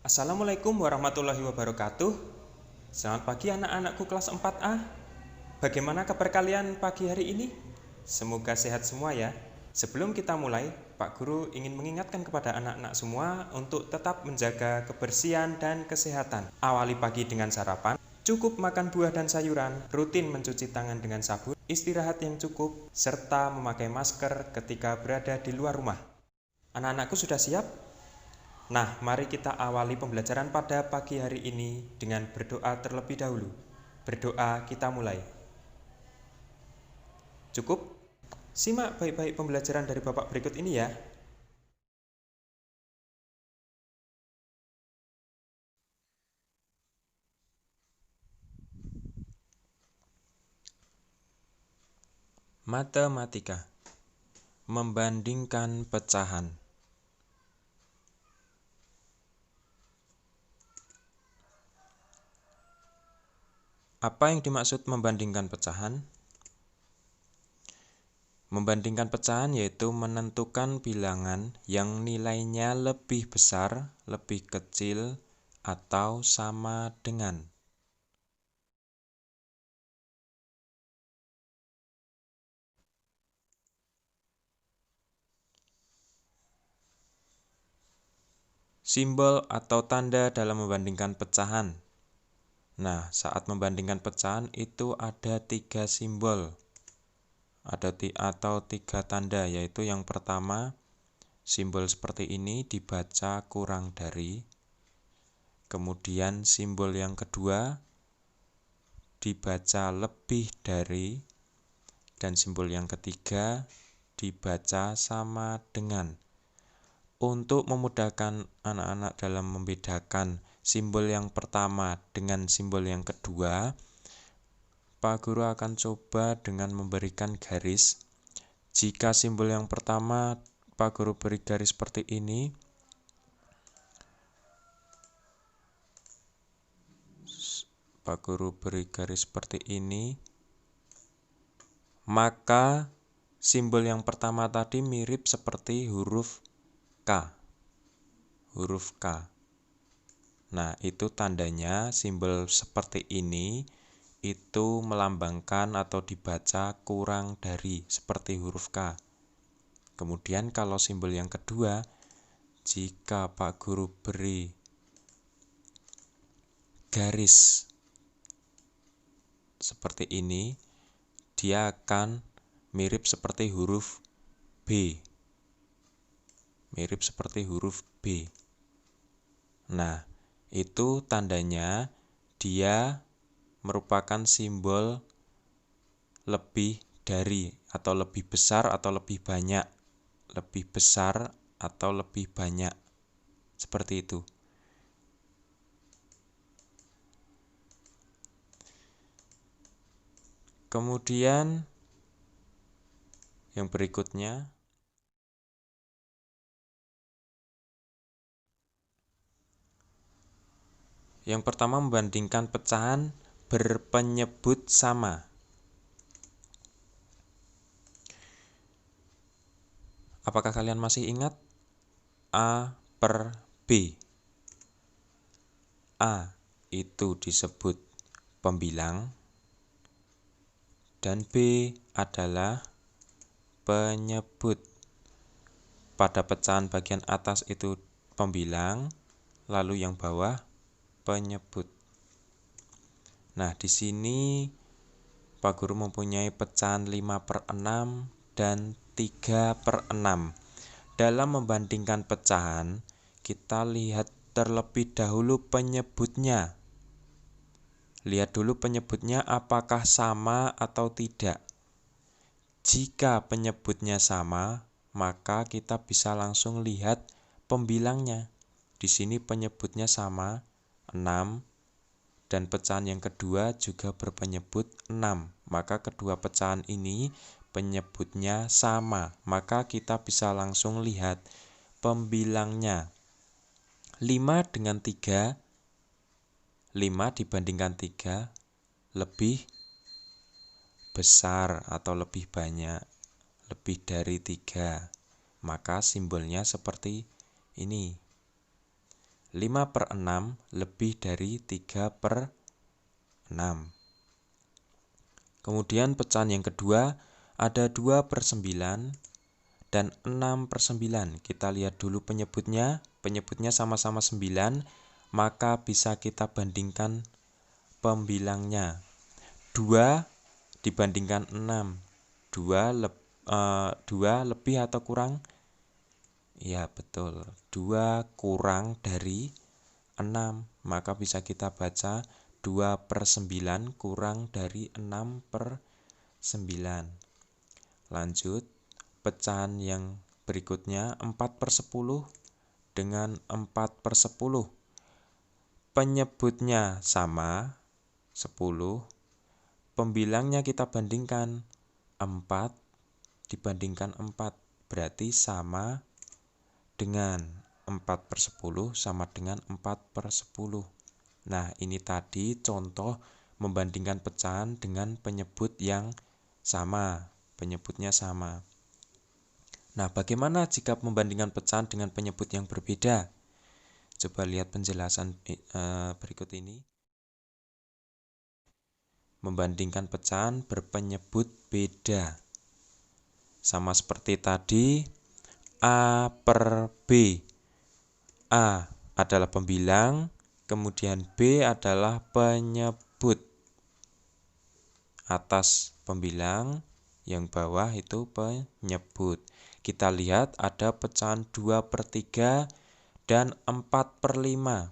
Assalamualaikum warahmatullahi wabarakatuh. Selamat pagi anak-anakku kelas 4A. Bagaimana kabar kalian pagi hari ini? Semoga sehat semua ya. Sebelum kita mulai, Pak Guru ingin mengingatkan kepada anak-anak semua untuk tetap menjaga kebersihan dan kesehatan. Awali pagi dengan sarapan, cukup makan buah dan sayuran, rutin mencuci tangan dengan sabun, istirahat yang cukup, serta memakai masker ketika berada di luar rumah. Anak-anakku sudah siap? Nah, mari kita awali pembelajaran pada pagi hari ini dengan berdoa terlebih dahulu. Berdoa, kita mulai. Cukup? Simak baik-baik pembelajaran dari Bapak berikut ini ya. Matematika. Membandingkan pecahan. Apa yang dimaksud membandingkan pecahan? Membandingkan pecahan yaitu menentukan bilangan yang nilainya lebih besar, lebih kecil, atau sama dengan. Simbol atau tanda dalam membandingkan pecahan. Nah, saat membandingkan pecahan itu ada 3 simbol atau 3 tanda, yaitu yang pertama, simbol seperti ini dibaca kurang dari. Kemudian simbol yang kedua dibaca lebih dari. Dan simbol yang ketiga dibaca sama dengan. Untuk memudahkan anak-anak dalam membedakan simbol yang pertama dengan simbol yang kedua, Pak Guru akan coba dengan memberikan garis. Jika simbol yang pertama Pak Guru beri garis seperti ini, maka simbol yang pertama tadi mirip seperti huruf K. Nah, itu tandanya simbol seperti ini itu melambangkan atau dibaca kurang dari, seperti huruf K. Kemudian kalau simbol yang kedua, jika Pak Guru beri garis seperti ini, dia akan mirip seperti huruf B. Nah, itu tandanya dia merupakan simbol lebih dari, atau lebih besar atau lebih banyak. Seperti itu. Kemudian yang berikutnya, yang pertama membandingkan pecahan berpenyebut sama. Apakah kalian masih ingat? A per B. A itu disebut pembilang dan B adalah penyebut. Pada pecahan bagian atas itu pembilang, lalu yang bawah penyebut. Nah, di sini Pak Guru mempunyai pecahan 5/6 dan 3/6. Dalam membandingkan pecahan, kita lihat terlebih dahulu penyebutnya. Lihat dulu penyebutnya apakah sama atau tidak. Jika penyebutnya sama, maka kita bisa langsung lihat pembilangnya. Di sini penyebutnya sama, 6, dan pecahan yang kedua juga berpenyebut 6. Maka kedua pecahan ini penyebutnya sama, maka kita bisa langsung lihat pembilangnya. 5 dengan 3, 5 dibandingkan 3 lebih besar atau lebih banyak, lebih dari 3. Maka simbolnya seperti ini. 5/6 lebih dari 3/6. Kemudian pecahan yang kedua ada 2/9 dan 6/9. Kita lihat dulu penyebutnya. Penyebutnya sama-sama 9, maka bisa kita bandingkan pembilangnya. 2 dibandingkan 6. 2 lebih atau kurang? Ya, betul. 2 kurang dari 6. Maka bisa kita baca 2/9 kurang dari 6/9. Lanjut, pecahan yang berikutnya 4/10 dengan 4/10. Penyebutnya sama, 10. Pembilangnya kita bandingkan, 4 dibandingkan 4. Berarti sama dengan 4/10 sama dengan 4/10. Nah, ini tadi contoh membandingkan pecahan dengan penyebut yang sama. Penyebutnya sama. Nah, bagaimana jika membandingkan pecahan dengan penyebut yang berbeda? Coba lihat penjelasan berikut ini. Membandingkan pecahan berpenyebut beda. Sama seperti tadi, A per B. A adalah pembilang, kemudian B adalah penyebut. Atas pembilang, yang bawah itu penyebut. Kita lihat ada pecahan 2/3 dan 4/5.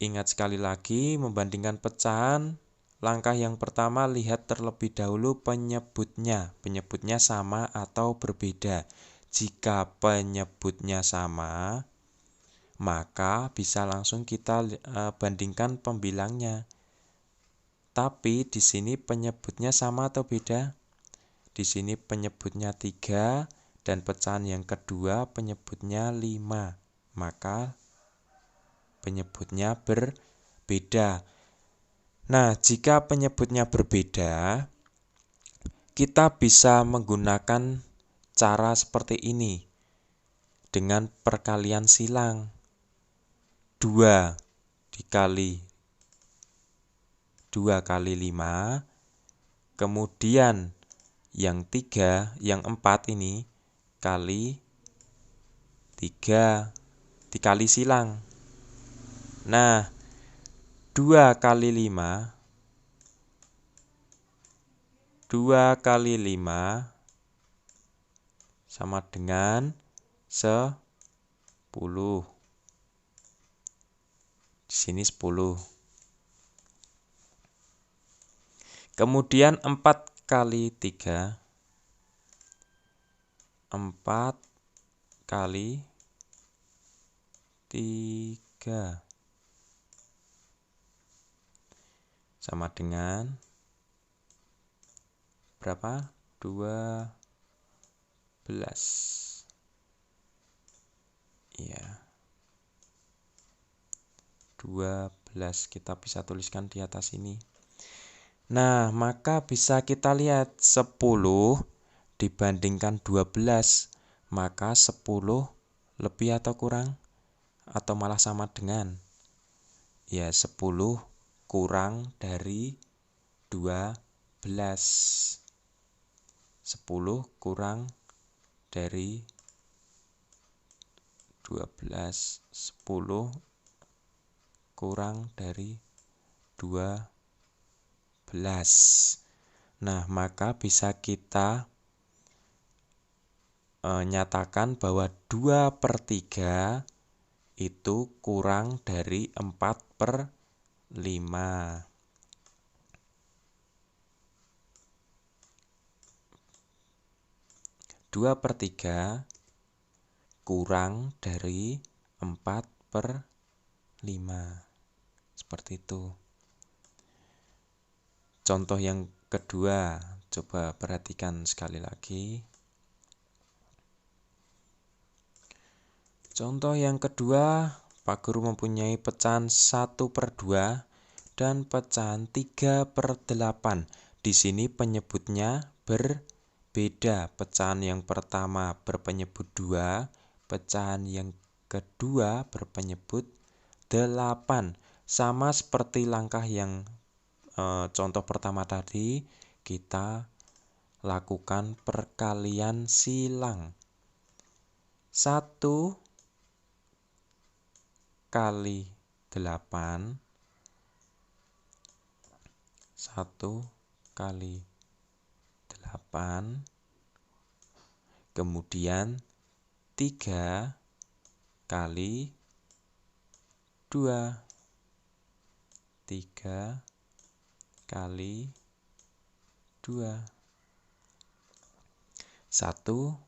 Ingat sekali lagi, membandingkan pecahan, langkah yang pertama lihat terlebih dahulu penyebutnya. Penyebutnya sama atau berbeda. Jika penyebutnya sama, maka bisa langsung kita bandingkan pembilangnya. Tapi di sini penyebutnya sama atau beda? Di sini penyebutnya 3 dan pecahan yang kedua penyebutnya 5. Maka penyebutnya berbeda. Nah, jika penyebutnya berbeda, kita bisa menggunakan cara seperti ini dengan perkalian silang. 2 dikali 2 kali 5, kemudian yang 3, yang 4 ini kali 3 dikali silang. Nah, 2 kali 5 sama dengan 10. Di sini 10. Kemudian 4 kali 3, 4 kali 3 sama dengan berapa? 12. Ya. 12 kita bisa tuliskan di atas ini. Nah, maka bisa kita lihat 10 dibandingkan 12, maka 10 lebih atau kurang? Atau malah sama dengan? Ya, 10 kurang dari 12. 10 kurang dari 12. 10 kurang dari 12. Nah, maka bisa kita nyatakan bahwa 2/3 itu kurang dari 4/5. 2/3 kurang dari 4/5. Seperti itu. Contoh yang kedua, coba perhatikan sekali lagi. Contoh yang kedua, Pak Guru mempunyai pecahan 1/2 dan pecahan 3/8. Di sini penyebutnya berbeda. Pecahan yang pertama berpenyebut 2, pecahan yang kedua berpenyebut 8. Sama seperti langkah yang contoh pertama tadi, kita lakukan perkalian silang. 1 kali 8, 1 kali 8, kemudian 3 kali 2, 3 kali 2, 1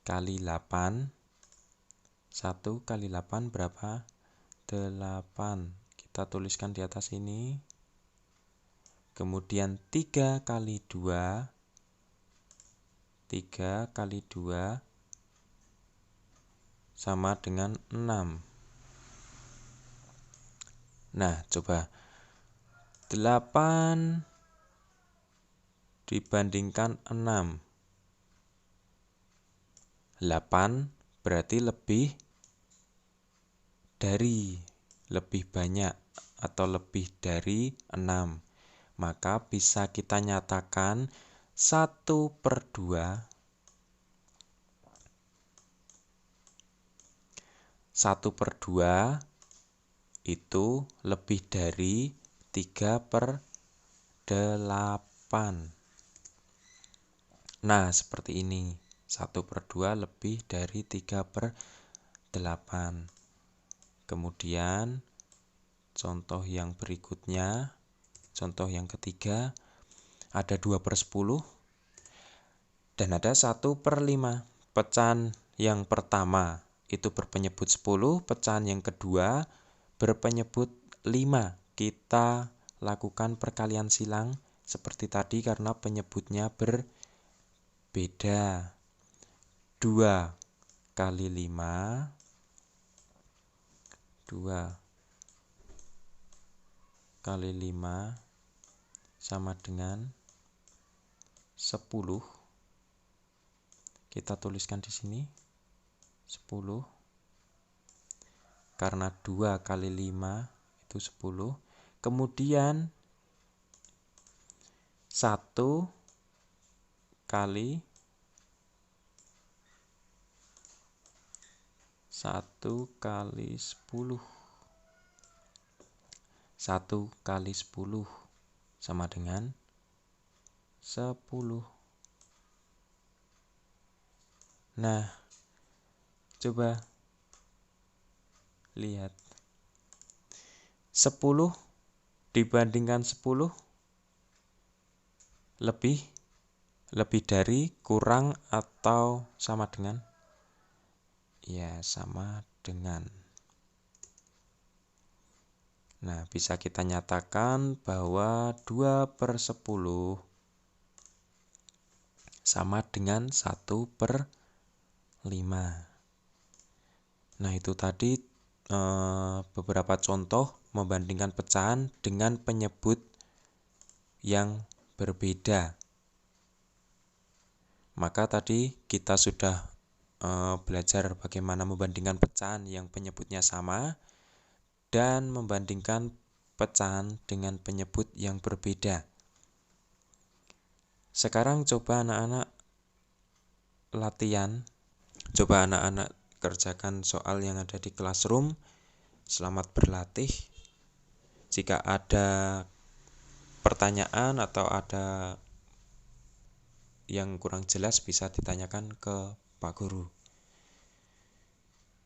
kali 8, 1 kali 8 berapa? 8. Kita tuliskan di atas ini. Kemudian 3 kali 2, 3 kali 2 sama dengan 6. Nah, coba 8 dibandingkan 6. 8 berarti lebih banyak atau lebih dari 6. Maka bisa kita nyatakan 1/2 itu lebih dari 3/8. Nah, seperti ini. 1/2 lebih dari 3/8. Kemudian contoh yang berikutnya, contoh yang ketiga, ada 2/10 dan ada 1/5. Pecahan yang pertama itu berpenyebut 10, pecahan yang kedua berpenyebut 5. Kita lakukan perkalian silang seperti tadi karena penyebutnya berbeda. 2 kali 5, 2 kali 5 sama dengan 10. Kita tuliskan di sini 10. Karena 2 kali 5 itu 10. Kemudian 1 kali 10. 1 kali 10 sama dengan 10. Nah, coba lihat. 10 dibandingkan 10 lebih dari, kurang, atau sama dengan? Ya, sama dengan. Nah, bisa kita nyatakan bahwa 2/10 sama dengan 1/5. Nah, itu tadi beberapa contoh membandingkan pecahan dengan penyebut yang berbeda. Maka tadi kita sudah belajar bagaimana membandingkan pecahan yang penyebutnya sama dan membandingkan pecahan dengan penyebut yang berbeda. Sekarang coba anak-anak latihan. Coba anak-anak kerjakan soal yang ada di Classroom. Selamat berlatih. Jika ada pertanyaan atau ada yang kurang jelas bisa ditanyakan ke Pak Guru.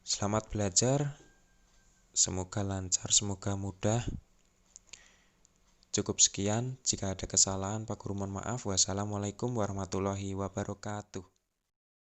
Selamat belajar. Semoga lancar, semoga mudah. Cukup sekian. Jika ada kesalahan, Pak Guru mohon maaf. Wassalamualaikum warahmatullahi wabarakatuh.